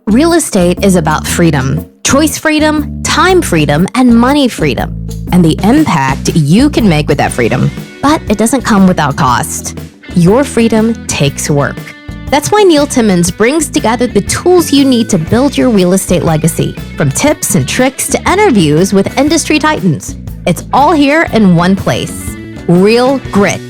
Real estate is about freedom, choice freedom, time freedom, and money freedom, and the impact you can make with that freedom. But it doesn't come without cost. Your freedom takes work. That's why Neil Timmins brings together the tools you need to build your real estate legacy, from tips and tricks to interviews with industry titans. It's all here in one place. Real Grit.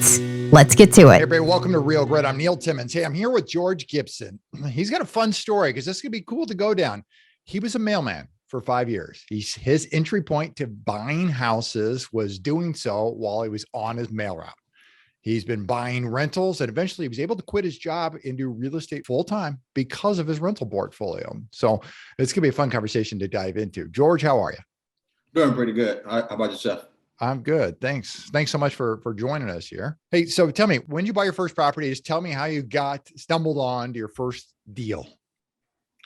Let's get to it. Hey, everybody, welcome to Real Grit. I'm Neil Timmins. Hey, I'm here with George Gipson. He's got a fun story because this could be cool to go down. He was a mailman for 5 years. His entry point to buying houses was doing so while he was on his mail route. He's been buying rentals, and eventually he was able to quit his job and do real estate full time because of his rental portfolio. So it's going to be a fun conversation to dive into. George, how are you? Doing pretty good. How about yourself? I'm good. Thanks. Thanks so much for joining us here. Hey, so tell me, when did you buy your first property? Just tell me how you stumbled on to your first deal.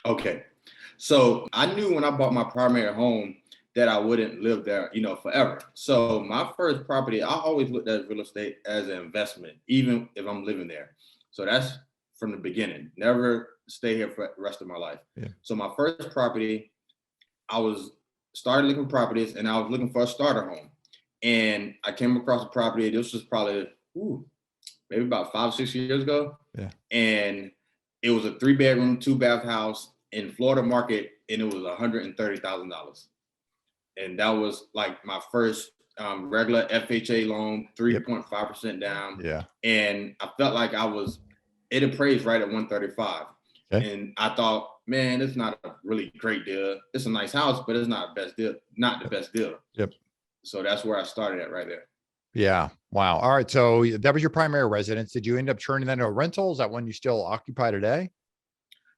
Okay. So I knew when I bought my primary home that I wouldn't live there, forever. So my first property, I always looked at real estate as an investment, even if I'm living there. So that's from the beginning. Never stay here for the rest of my life. Yeah. So my first property, started looking for properties, and I was looking for a starter home. And I came across a property. This was probably maybe about 5 or 6 years ago. Yeah. And it was a 3-bedroom, 2-bath house in Florida market, and it was $130,000. And that was like my first regular FHA loan, 3.5% down. Yeah. And I felt like it appraised right at 135. Okay. And I thought, man, it's not a really great deal. It's a nice house, but it's not the best deal. Yep. So that's where I started at right there. Yeah. Wow. All right. So that was your primary residence. Did you end up turning that into a rental? Is that one you still occupy today?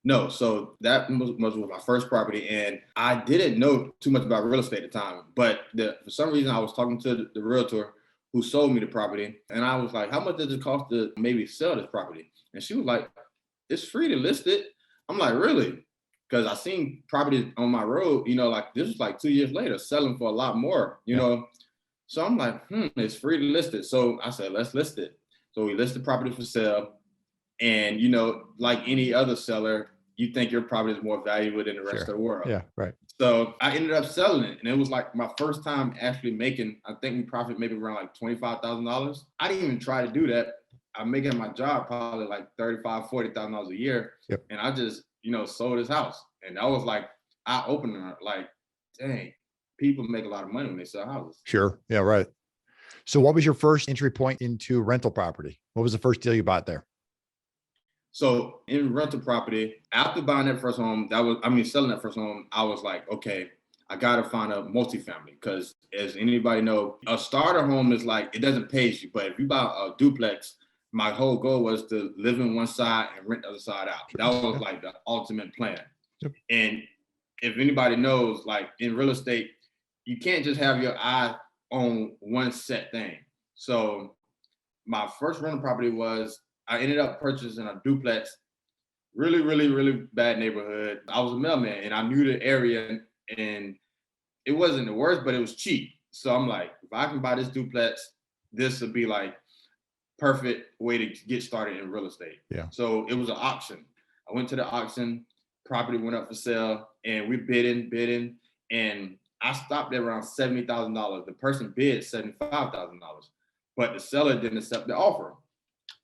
No. So that was my first property, and I didn't know too much about real estate at the time. But for some reason, I was talking to the realtor who sold me the property, and I was like, "How much does it cost to maybe sell this property?" And she was like, "It's free to list it." I'm like, "Really?" Because I seen properties on my road, like this was like 2 years later, selling for a lot more, you know. So I'm like, it's free to list it. So I said, let's list it. So we listed property for sale. And, like any other seller, you think your property is more valuable than the rest of the world. Yeah, right. So I ended up selling it. And it was like my first time actually making, I think we profit maybe around like $25,000. I didn't even try to do that. I'm making my job probably like $35,000, $40,000 a year. Yep. And I just, sold his house. And that was like eye-opener, like, dang, people make a lot of money when they sell houses. Sure. Yeah, right. So what was your first entry point into rental property? What was the first deal you bought there? So in rental property, after buying that first home, selling that first home, I was like, okay, I got to find a multifamily, because as anybody know, a starter home is like, it doesn't pay you. But if you buy a duplex, my whole goal was to live in one side and rent the other side out. That was like the ultimate plan. Yep. And if anybody knows, like in real estate, you can't just have your eye on one set thing. So my first rental property I ended up purchasing a duplex, really, really, really bad neighborhood. I was a mailman and I knew the area, and it wasn't the worst, but it was cheap. So I'm like, if I can buy this duplex, this would be like perfect way to get started in real estate. Yeah. So it was an auction. I went to the auction, property went up for sale, and we bidding, and I stopped at around $70,000. The person bid $75,000, but the seller didn't accept the offer.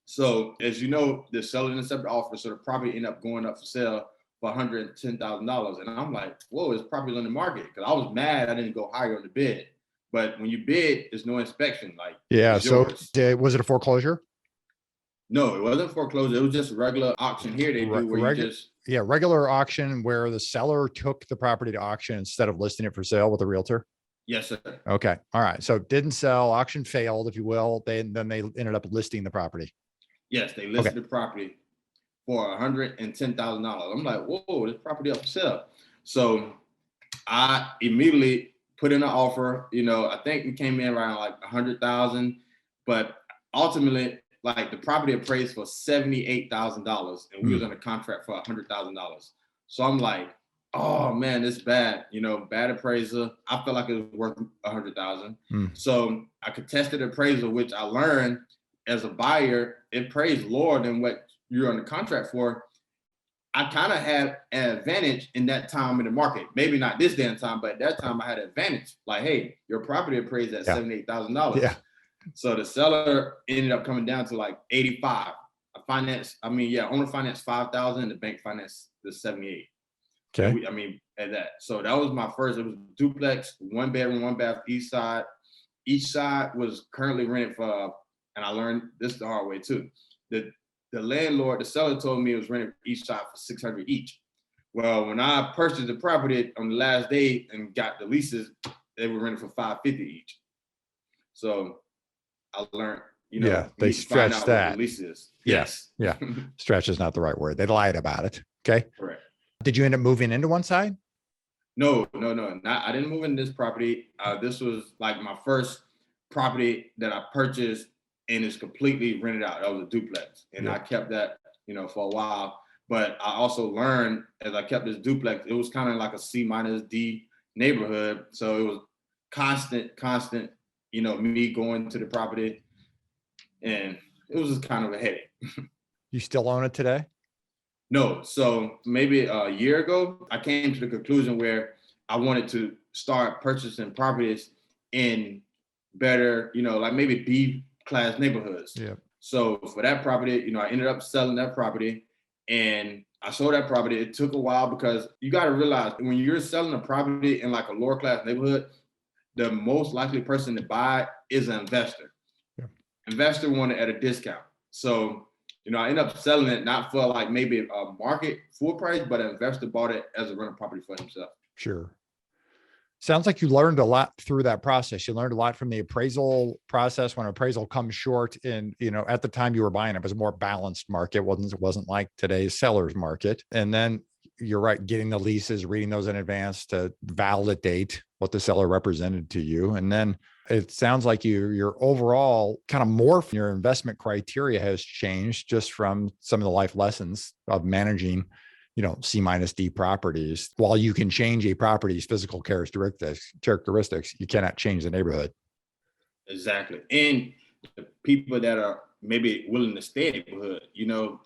So as you know, the seller didn't accept the offer, so the property ended up going up for sale for $110,000. And I'm like, whoa, this property's on the market. Because I was mad I didn't go higher on the bid. But when you bid, there's no inspection. Like, yeah. So was it a foreclosure? No, it wasn't foreclosure. It was just a regular auction here they do where you just. Yeah, regular auction where the seller took the property to auction instead of listing it for sale with a realtor. Yes, sir. Okay. All right. So didn't sell, auction failed, if you will. Then they ended up listing the property. Yes, they listed the property for $110,000. I'm like, whoa, this property up for sale. So I immediately put in an offer. I think we came in around like $100,000, but ultimately, like the property appraised for $78,000, and we was on a contract for $100,000. So I'm like, oh man, this bad. Bad appraiser. I felt like it was worth $100,000. So I contested appraisal, which I learned as a buyer, it appraised lower than what you're on the contract for. I kind of had an advantage in that time in the market. Maybe not this damn time, but at that time I had an advantage. Like, hey, your property appraised at $78,000. Yeah. So the seller ended up coming down to like 85. Owner financed 5,000, the bank financed the 78. Okay. At that. So that was my first. It was duplex, 1 bedroom, 1 bath, east side. Each side was currently rented for, and I learned this the hard way too. The landlord, the seller told me it was rented each side for $600 each. Well, when I purchased the property on the last day and got the leases, they were rented for $550 each. So I learned, they stretched that. What the lease is. Yes. Yeah. Stretch is not the right word. They lied about it. Okay. Correct. Did you end up moving into one side? No. I didn't move in this property. This was like my first property that I purchased, and it's completely rented out. That was a duplex, and I kept that, for a while. But I also learned as I kept this duplex, it was kind of like a C-D neighborhood. So it was constant, me going to the property, and it was just kind of a headache. You still own it today? No. So maybe a year ago, I came to the conclusion where I wanted to start purchasing properties in better, like maybe B class neighborhoods. Yeah. So for that property, I ended up selling that property, and I sold that property. It took a while because you got to realize when you're selling a property in like a lower class neighborhood, the most likely person to buy is an investor. Yeah. Investor wanted at a discount. So, I ended up selling it not for like maybe a market full price, but an investor bought it as a rental property for himself. Sure. Sounds like you learned a lot through that process. You learned a lot from the appraisal process. When appraisal comes short, and at the time you were buying, it was a more balanced market. It wasn't like today's seller's market. And then you're right, getting the leases, reading those in advance to validate what the seller represented to you. And then it sounds like your overall kind of morph, your investment criteria has changed just from some of the life lessons of managing, C-D properties. While you can change a property's physical characteristics, you cannot change the neighborhood. Exactly. And the people that are maybe willing to stay in the neighborhood,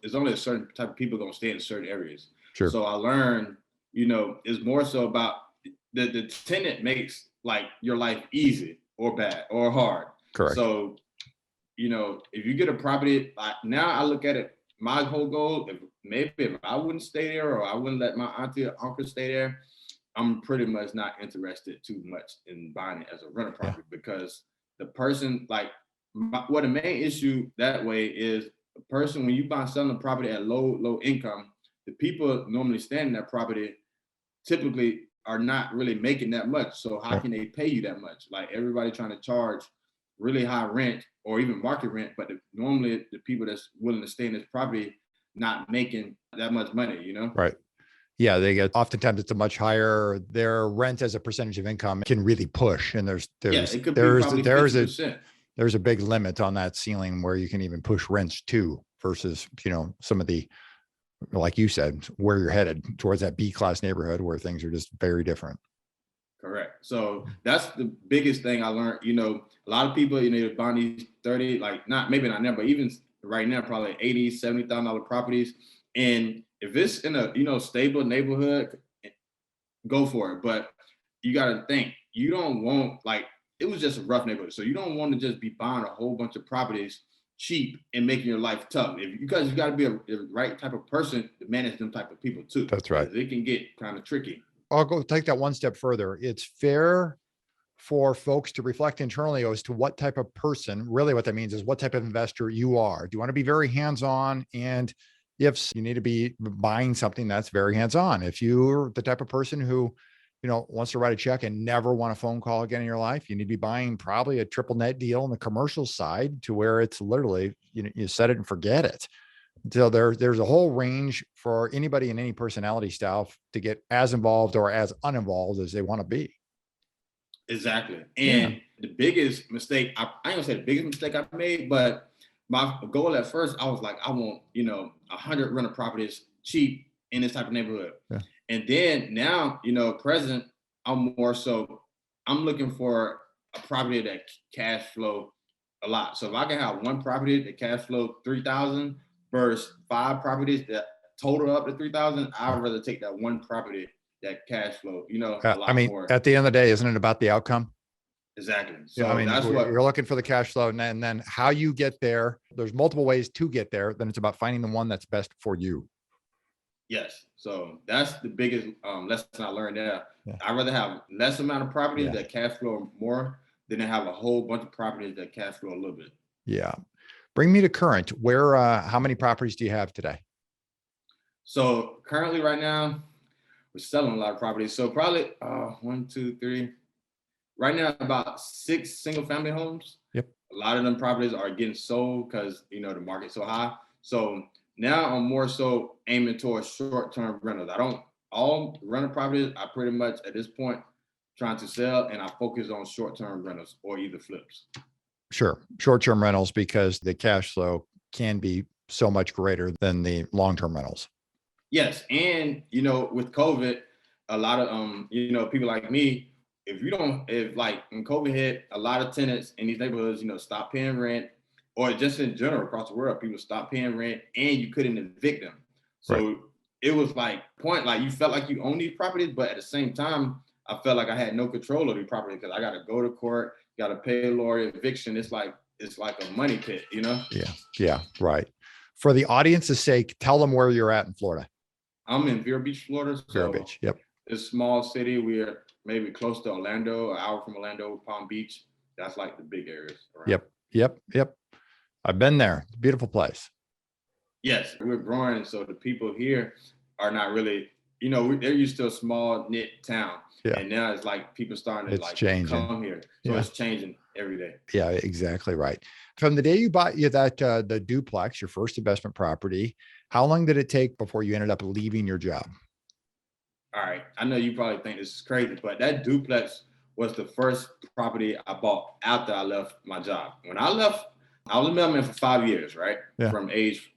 there's only a certain type of people going to stay in certain areas. Sure. So I learned, it's more so about the tenant makes like your life easy or bad or hard. Correct. So, if you get a property, like now I look at it, my whole goal, if I wouldn't stay there or I wouldn't let my auntie or uncle stay there, I'm pretty much not interested too much in buying it as a rental property because the person, like, the main issue that way is the person, when you buy selling a property at low income, the people normally staying in that property typically are not really making that much. So how can they pay you that much? Like everybody trying to charge really high rent or even market rent, but normally the people that's willing to stay in this property not making that much money, Right. Yeah, they get, oftentimes it's a much higher, their rent as a percentage of income can really push. And there's it could be probably 50%. There's a big limit on that ceiling where you can even push rents to versus, some of the, like you said, where you're headed towards that B class neighborhood where things are just very different. Correct. So that's the biggest thing I learned. A lot of people, they're buying these 30, like maybe not now, but even right now, probably $80,000, $70,000 properties. And if it's in a, stable neighborhood, go for it. But you got to think, you don't want, like, it was just a rough neighborhood. So you don't want to just be buying a whole bunch of properties cheap and making your life tough. Because you got to be the right type of person to manage them type of people too. That's right. It can get kind of tricky. I'll go take that one step further. It's fair for folks to reflect internally as to what type of person, really what that means is what type of investor you are. Do you want to be very hands-on? And if you need to be buying something that's very hands-on, if you're the type of person who, wants to write a check and never want a phone call again in your life, you need to be buying probably a triple net deal on the commercial side to where it's literally, you set it and forget it. So there's a whole range for anybody in any personality style to get as involved or as uninvolved as they want to be. Exactly. And the biggest mistake, I ain't gonna say the biggest mistake I've made, but my goal at first, I was like, I want, 100 rental properties cheap in this type of neighborhood. Yeah. And then now, present, I'm looking for a property that cash flow a lot. So if I can have one property that cash flow 3,000 versus 5 properties that total up to 3,000, I'd rather take that one property, that cash flow, a lot I mean, more. at the end of the day, isn't it about the outcome? Exactly. So Yeah, I mean, that's what you're looking for the cash flow, and then how you get there. There's multiple ways to get there. Then it's about finding the one that's best for you. Yes. So that's the biggest lesson I learned there. Yeah. I'd rather have less amount of properties Yeah. that cash flow more than to have a whole bunch of properties that cash flow a little bit. Yeah. Bring me to current. Where, how many properties do you have today? So currently right now, we're selling a lot of properties. So probably 1, 2, 3. Right now, about 6 single family homes. Yep. A lot of them properties are getting sold because the market's so high. So now I'm more so aiming towards short-term rentals. All rental properties, I pretty much at this point trying to sell, and I focus on short-term rentals or either flips. Sure. Short-term rentals, because the cash flow can be so much greater than the long-term rentals. Yes. And, with COVID, a lot of, people like me, if like when COVID hit, a lot of tenants in these neighborhoods, stopped paying rent, or just in general across the world, people stopped paying rent and you couldn't evict them. So Right. It was like you felt like you own these properties, but at the same time, I felt like I had no control of the property because I got to go to court, got to pay a lawyer, eviction. It's like a money pit, Yeah. Yeah. Right. For the audience's sake, tell them where you're at in Florida. I'm in Vero Beach, Florida. Vero Beach. Yep. It's a small city. We're maybe close to Orlando, an hour from Orlando, Palm Beach. That's like the big areas around. Yep. I've been there. Beautiful place. Yes, we're growing. So the people here are not really, they're used to a small knit town. Yeah. And now it's like people starting to changing. come here. So Yeah. It's changing every day. Yeah, exactly right. From the day you bought the duplex, your first investment property, how long did it take before you ended up leaving your job? All right. I know you probably think this is crazy, but that duplex was the first property I bought after I left my job. When I left, I was a mailman for 5 years, right? Yeah. From age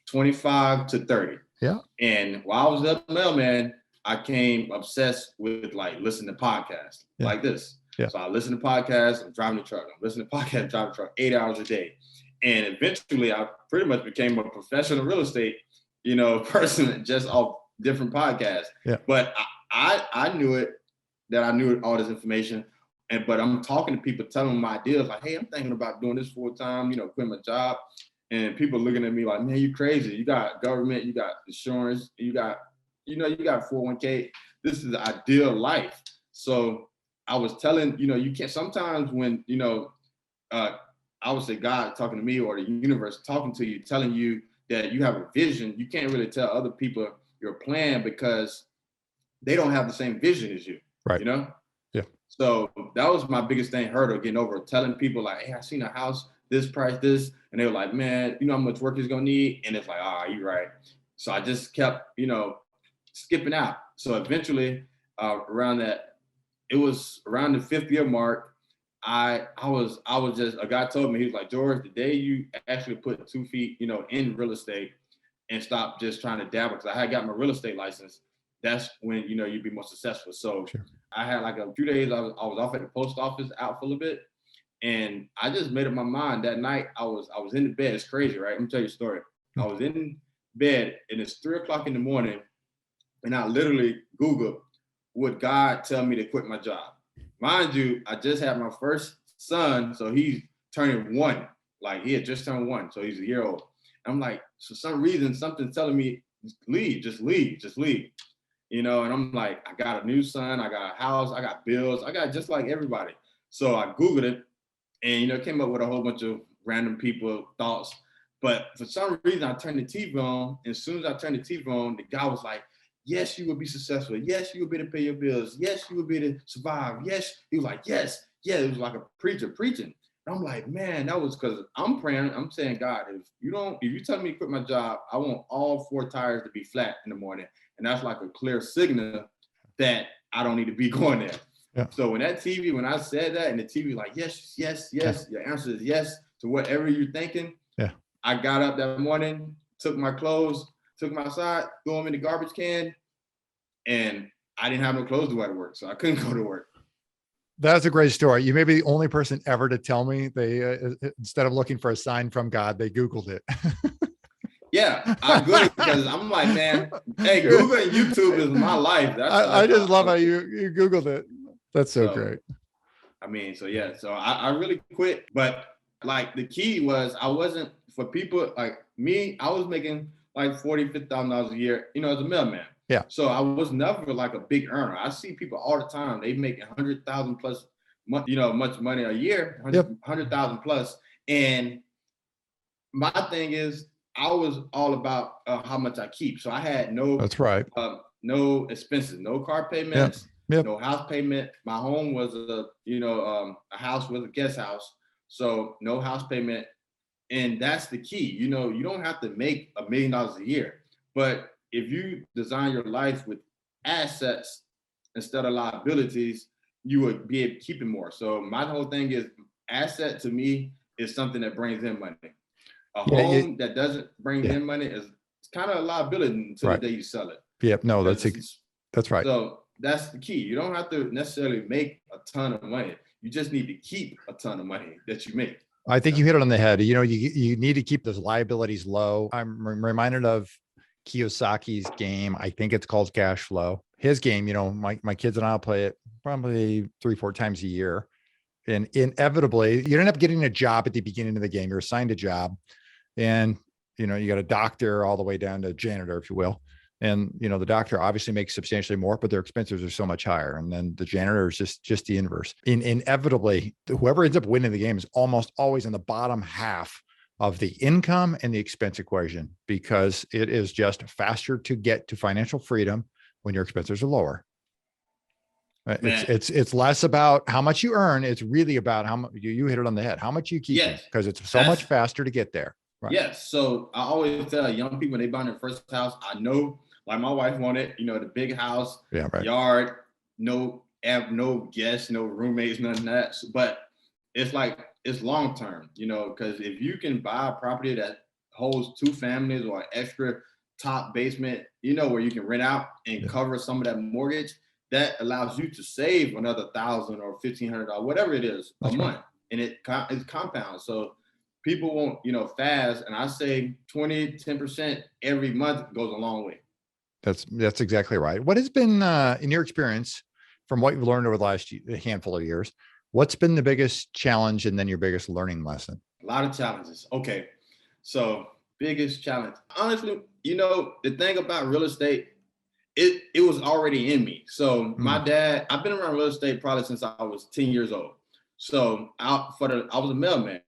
25 to 30. Yeah. And while I was a mailman, I came obsessed with listening to podcasts like this. Yeah. So I listen to podcasts, I'm driving the truck. I'm listening to podcasts, driving the truck 8 hours a day. And eventually I pretty much became a professional real estate, person just off different podcasts. Yeah. But I knew it, that I knew all this information. But I'm talking to people, telling them my ideas, like, hey, I'm thinking about doing this full time, quitting my job. And people looking at me like, man, you crazy. You got government, you got insurance, you got 401k. This is the ideal life. So I was telling, you can't, sometimes when, I would say God talking to me or the universe talking to you, telling you that you have a vision, you can't really tell other people your plan because they don't have the same vision as you, right? Yeah. So that was my biggest hurdle, getting over, telling people like, hey, I seen a house, this price, this, and they were like, man, you know how much work it's gonna need? And it's like, you're right. So I just kept, skipping out. So eventually, it was around the 5th year mark, I was just, a guy told me, he was like, George, the day you actually put 2 feet, in real estate and stop just trying to dabble, because I had got my real estate license, that's when, you'd be more successful. So sure. I had a few days, I was off at the post office out for a little bit. And I just made up my mind that night. I was in the bed. It's crazy, right? Let me tell you a story. I was in bed and it's 3:00 in the morning. And I literally Googled, would God tell me to quit my job? Mind you, I just had my first son. So he's turning 1. He had just turned 1. So he's a year old. I'm like, for some reason, something's telling me, leave. And I'm like, I got a new son. I got a house. I got bills. I got just like everybody. So I Googled it. And, came up with a whole bunch of random people thoughts. But for some reason, I turned the TV on. And as soon as I turned the TV on, the guy was like, yes, you will be successful. Yes, you will be able to pay your bills. Yes, you will be able to survive. Yes. He was like, yes. Yeah, it was like a preacher preaching. And I'm like, man, that was because I'm praying. I'm saying, God, if you tell me to quit my job, I want all 4 tires to be flat in the morning. And that's like a clear signal that I don't need to be going there. Yeah. So when I said that and the TV like, yes, your answer is yes to whatever you're thinking. Yeah. I got up that morning, took my clothes, took them outside, threw them in the garbage can, and I didn't have no clothes to wear to work. So I couldn't go to work. That's a great story. You may be the only person ever to tell me they, instead of looking for a sign from God, they Googled it. Yeah, I Google it because I'm like, man, hey, Google and YouTube is my life. I just love how you Googled it. That's so great. I mean, so yeah, so I really quit, but like the key was I wasn't, for people like me, I was making like $40,000-$50,000 a year, as a mailman. Yeah. So I was never like a big earner. I see people all the time, they make 100,000 plus, much money a year, 100,000 plus. And my thing is, I was all about how much I keep. So I had That's right. No expenses, no car payments, no house payment. My home was a house with a guest house. So no house payment. And that's the key. You don't have to make $1 million a year, but if you design your life with assets instead of liabilities, you would be able to keep it more. So my whole thing is, asset to me is something that brings in money. A home that doesn't bring in money is kind of a liability until the day you sell it. Yep. No, that's right. So that's the key. You don't have to necessarily make a ton of money. You just need to keep a ton of money that you make. I think you hit it on the head. You need to keep those liabilities low. I'm reminded of Kiyosaki's game. I think it's called Cash Flow. His game, my kids and I'll play it probably 3-4 times a year. And inevitably, you end up getting a job at the beginning of the game. You're assigned a job, and you got a doctor all the way down to janitor, if you will. And the doctor obviously makes substantially more, but their expenses are so much higher. And then the janitor is just the inverse. Inevitably, whoever ends up winning the game is almost always in the bottom half of the income and the expense equation, because it is just faster to get to financial freedom when your expenses are lower. It's less about how much you earn. It's really about how much you hit it on the head, how much you keep, because it's so much faster to get there. Right. Yes. So I always tell young people when they buy their first house, I know, like my wife wanted, the big house, yard, no guests, no roommates, none of that. But it's long term, because if you can buy a property that holds 2 families or an extra top basement, where you can rent out and cover some of that mortgage, that allows you to save another $1,000 or $1,500, whatever it is, a month, and it's compounds. So people won't, fast, and I say 10% every month goes a long way. That's exactly right. What has been, in your experience, from what you've learned over the last handful of years, what's been the biggest challenge and then your biggest learning lesson? A lot of challenges. Okay, so biggest challenge. Honestly, the thing about real estate, it was already in me. So my dad, I've been around real estate probably since I was 10 years old. So I was a mailman.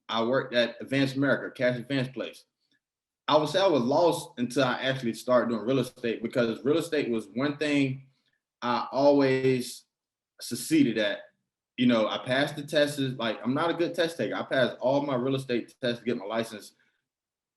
I worked at Advance America, cash advance place. I would say I was lost until I actually started doing real estate, because real estate was one thing I always succeeded at. I passed the tests. Like, I'm not a good test taker. I passed all my real estate tests to get my license,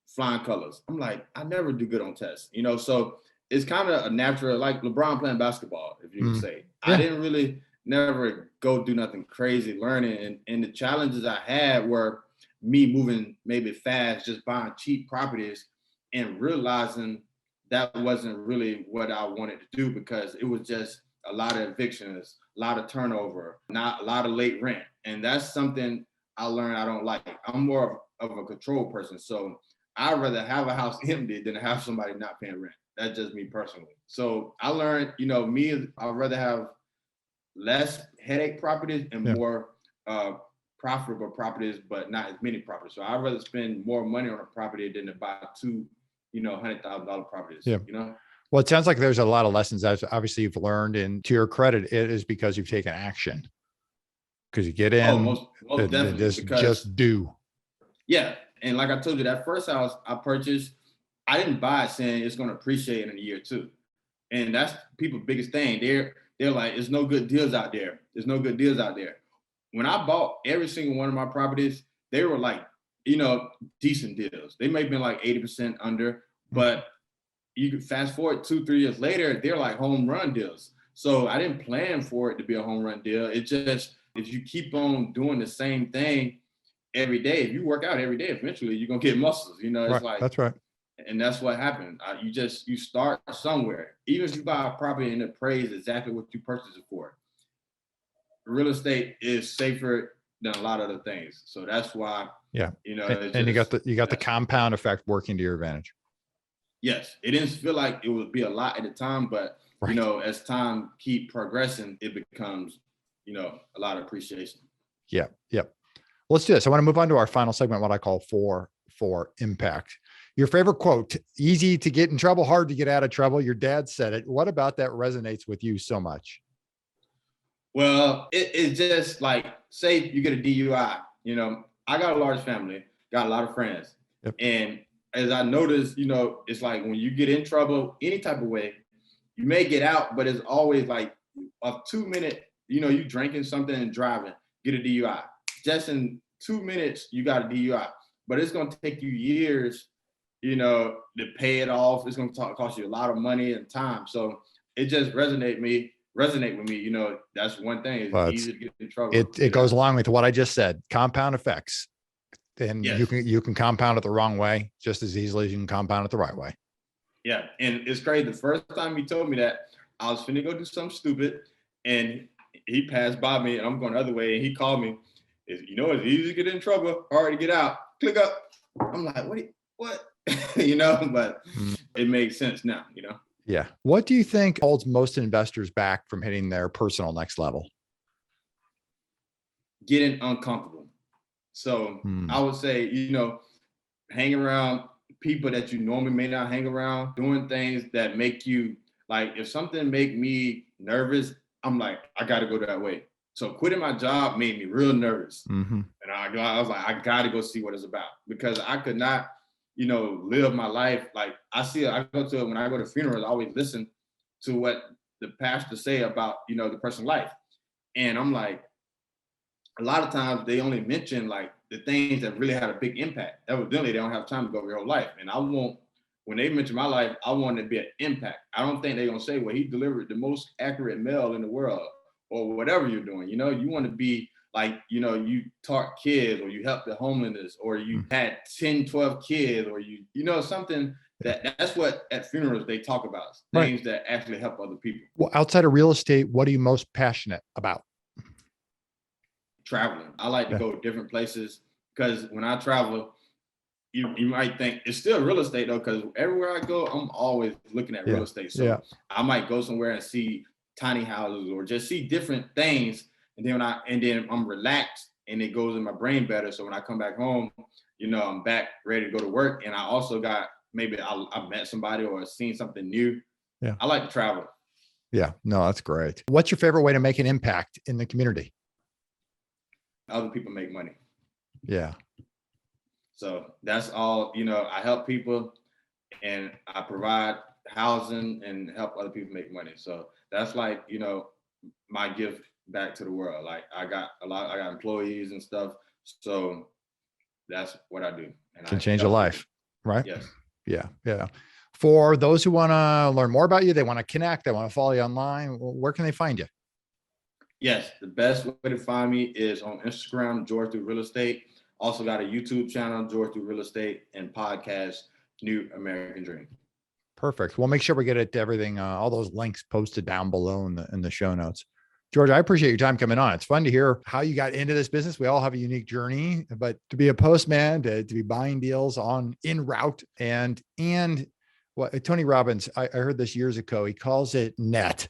flying colors. I'm like, I never do good on tests, so it's kind of a natural, like LeBron playing basketball, if you can say. Yeah. I didn't really never go do nothing crazy learning. And the challenges I had were me moving maybe fast, just buying cheap properties and realizing that wasn't really what I wanted to do, because it was just a lot of evictions, a lot of turnover, not a lot of late rent. And that's something I learned I don't like. I'm more of a control person. So I'd rather have a house empty than have somebody not paying rent. That's just me personally. So I learned, I'd rather have less headache properties and more profitable properties, but not as many properties. So I'd rather spend more money on a property than to buy 2, $100,000 properties. Yeah. Well, it sounds like there's a lot of lessons that obviously you've learned, and to your credit, it is because you've taken action. Because you get in, most definitely, just do. Yeah, and like I told you, that first house I purchased, I didn't buy it saying it's going to appreciate in a year or 2, and that's people's biggest thing. They're like, there's no good deals out there. There's no good deals out there. When I bought every single one of my properties, they were like, decent deals. They may have been like 80% under, but you could fast forward 2-3 years later, they're like home run deals. So I didn't plan for it to be a home run deal. It just, if you keep on doing the same thing every day, if you work out every day, eventually you're going to get muscles. It's like, that's right. And that's what happened. You start somewhere. Even if you buy a property and it pays exactly what you purchased it for, real estate is safer than a lot of other things. So that's why, and you got the compound effect working to your advantage. Yes, it didn't feel like it would be a lot at the time, but you Right. know, as time keep progressing, it becomes, you know, a lot of appreciation. Yeah. Yep. Let's do this. I want to move on to our final segment, what I call for impact. Your favorite quote: easy to get in trouble, hard to get out of trouble. Your dad said it. What about that resonates with you so much? Well, it's just like, say you get a DUI, you know, I got a large family, got a lot of friends. Yep. And as I noticed, you know, it's like when you get in trouble, any type of way, you may get out, but it's always like a 2 minute, you know, you drinking something and driving, get a DUI. Just in 2 minutes, you got a DUI. But it's going to take you years, you know, to pay it off. It's going to cost you a lot of money and time. So it just resonate with me. You know, that's one thing. It's Well, easy to get in trouble. it goes along with what I just said. Compound effects. And Yes. you can compound it the wrong way just as easily as you can compound it the right way. Yeah. And it's crazy. The first time he told me that, I was finna go do something stupid, and he passed by me, and I'm going the other way, and he called me. You know, it's easy to get in trouble, hard to get out. Click up. I'm like, what? You know, but it makes sense now, you know. Yeah. What do you think holds most investors back from hitting their personal next level? Getting uncomfortable. So I would say, you know, hang around people that you normally may not hang around, doing things that make you, like, if something make me nervous, I'm like, I got to go that way. So quitting my job made me real nervous. Mm-hmm. And I was like, I got to go see what it's about, because I could not, you know, live my life. Like I go to, when I go to funerals, I always listen to what the pastor say about, you know, the person's life. And I'm like, a lot of times they only mention like the things that really had a big impact. Evidently, they don't have time to go over your whole life. And I want, when they mention my life, I want it to be an impact. I don't think they're gonna say, well, he delivered the most accurate mail in the world, or whatever you're doing. You know, you want to be like, you know, you taught kids, or you helped the homeless, or you had 10, 12 kids, or you know, something that's what at funerals they talk about, things that actually help other people. Well, outside of real estate, what are you most passionate about? Traveling. I like to go to different places, because when I travel, you might think it's still real estate though, because everywhere I go, I'm always looking at real estate. So I might go somewhere and see tiny houses, or just see different things, and then I'm relaxed, and it goes in my brain better. So when I come back home, you know, I'm back ready to go to work, and I also got, maybe I met somebody or seen something new. Yeah, I like to travel. Yeah, no, that's great. What's your favorite way to make an impact in the community? Other people make money. Yeah. So that's all, you know, I help people, and I provide housing and help other people make money. So that's like, you know, my gift back to the world. Like I got employees and stuff. So that's what I do. And can change a life, right? Yes. Yeah. Yeah. For those who want to learn more about you, they want to connect, they want to follow you online, where can they find you? Yes, the best way to find me is on Instagram, George Through Real Estate. Also got a YouTube channel, George Through Real Estate, and podcast, New American Dream. Perfect. We'll make sure we get it to everything, all those links posted down below in the show notes. George, I appreciate your time coming on. It's fun to hear how you got into this business. We all have a unique journey, but to be a postman, to be buying deals en route, and what Tony Robbins, I heard this years ago, he calls it net,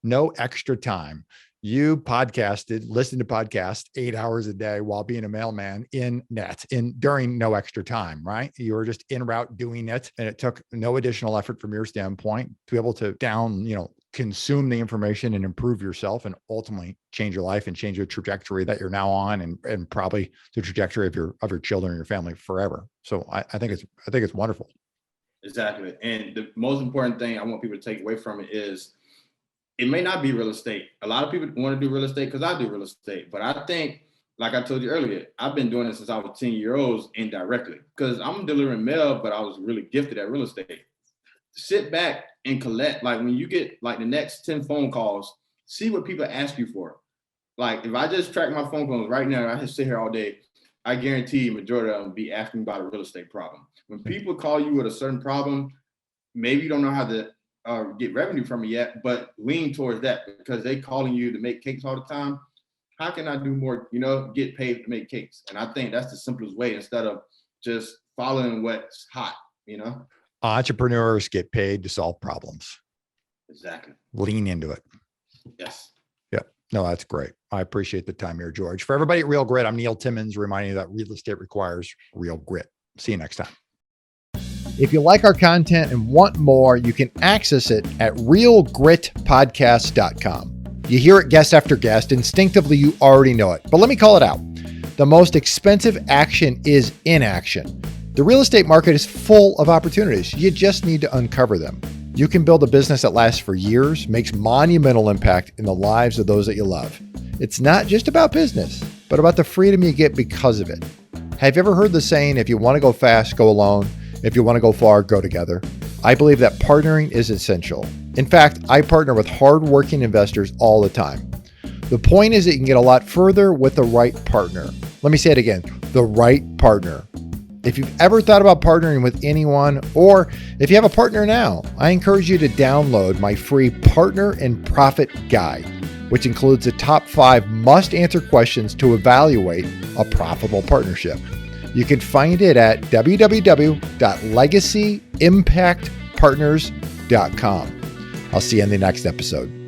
no extra time. You listened to podcasts 8 hours a day while being a mailman during no extra time, right? You were just en route doing it, and it took no additional effort from your standpoint to be able to consume the information and improve yourself, and ultimately change your life and change your trajectory that you're now on, and probably the trajectory of your children and your family forever. So I think it's wonderful. Exactly. And the most important thing I want people to take away from it is, it may not be real estate. A lot of people want to do real estate because I do real estate. But I think, like I told you earlier, I've been doing it since I was 10 years old indirectly, because I'm delivering mail, but I was really gifted at real estate. Sit back and collect. Like when you get like the next 10 phone calls, see what people ask you for. Like if I just track my phone calls right now, I just sit here all day, I guarantee majority of them be asking about a real estate problem. When people call you with a certain problem, maybe you don't know how to get revenue from it yet, but lean towards that, because they calling you to make cakes all the time. How can I do more, get paid to make cakes? And I think that's the simplest way, instead of just following what's hot, Entrepreneurs get paid to solve problems. Exactly. Lean into it. Yes. Yep. No, that's great. I appreciate the time here, George. For everybody at Real Grit, I'm Neil Timmins, reminding you that real estate requires real grit. See you next time. If you like our content and want more, you can access it at realgritpodcast.com. You hear it guest after guest. Instinctively, you already know it. But let me call it out. The most expensive action is inaction. The real estate market is full of opportunities. You just need to uncover them. You can build a business that lasts for years, makes monumental impact in the lives of those that you love. It's not just about business, but about the freedom you get because of it. Have you ever heard the saying, if you want to go fast, go alone. If you want to go far, go together. I believe that partnering is essential. In fact, I partner with hardworking investors all the time. The point is that you can get a lot further with the right partner. Let me say it again, the right partner. If you've ever thought about partnering with anyone, or if you have a partner now, I encourage you to download my free Partner and Profit Guide, which includes the top 5 must-answer questions to evaluate a profitable partnership. You can find it at www.legacyimpactpartners.com. I'll see you in the next episode.